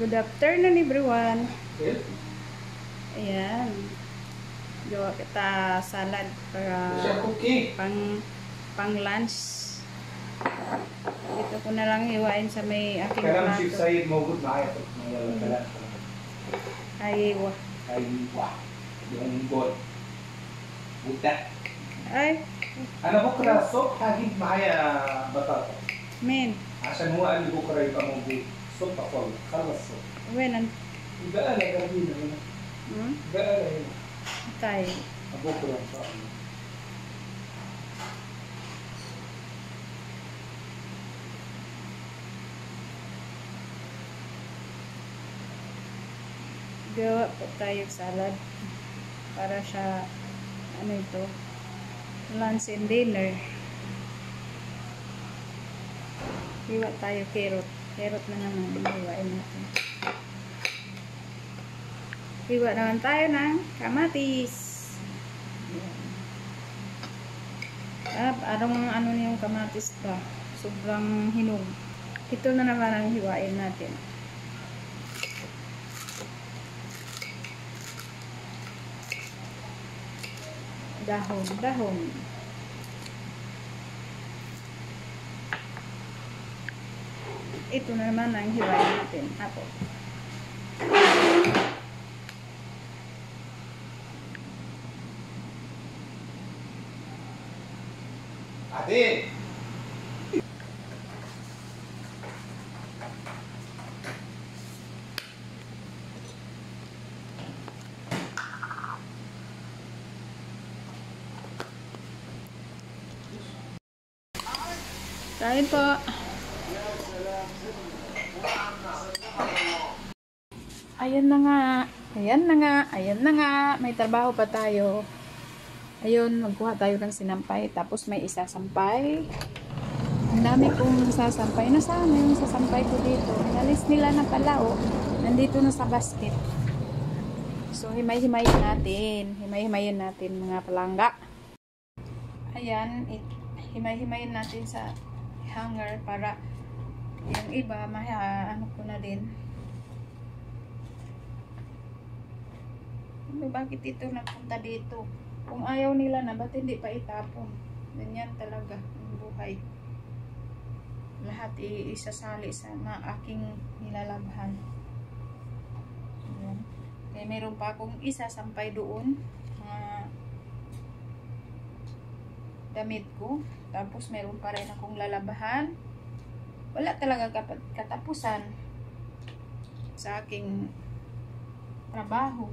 Good afternoon everyone. Ayan. Gawa kita salad para pang lunch. Ito ko na lang iwain sa may aking plato. Aywa. Yung gold. Buta. Ay. Ano ko kraso? Kahit mahaya batata. Men. Asa mo ali ko kray pa mo so pa ko. Kalaso. Wenan. Gaala gabi na. Gaala yun. Tay. Abo ko lang sa ano. Gawa po tayo salad para siya ano ito, lunch and dinner. Hiwa tayo carrot na naman, hiwain natin. Hiwa naman tayo ng kamatis. Anong ano yung kamatis ba, sobrang hinog. Ito na naman ang hiwain natin. Dahon. Ito na naman ang hiwain natin. Apple. Ate! Kain po. Ayan na nga. May trabaho pa tayo. Ayun, magkuha tayo ng sinampay. Tapos may isasampay. Ang dami kong sasampay. Nasaan yung sasampay ko dito? Nalis nila na pala, oh. Nandito na sa basket. So, himay-himayin natin mga palangga. Ayan, himay-himayin natin sa hanger para yung iba ano ko na din. Bakit ito nagpunta dito? Kung ayaw nila na, ba't hindi pa itapon? Ganyan talaga ang buhay. Lahat isasali sa aking nilalabhan. Ayan. Kaya meron pa akong isasampay doon. Damit ko. Tapos meron pa rin akong lalabahan. Wala talaga katapusan sa aking trabaho.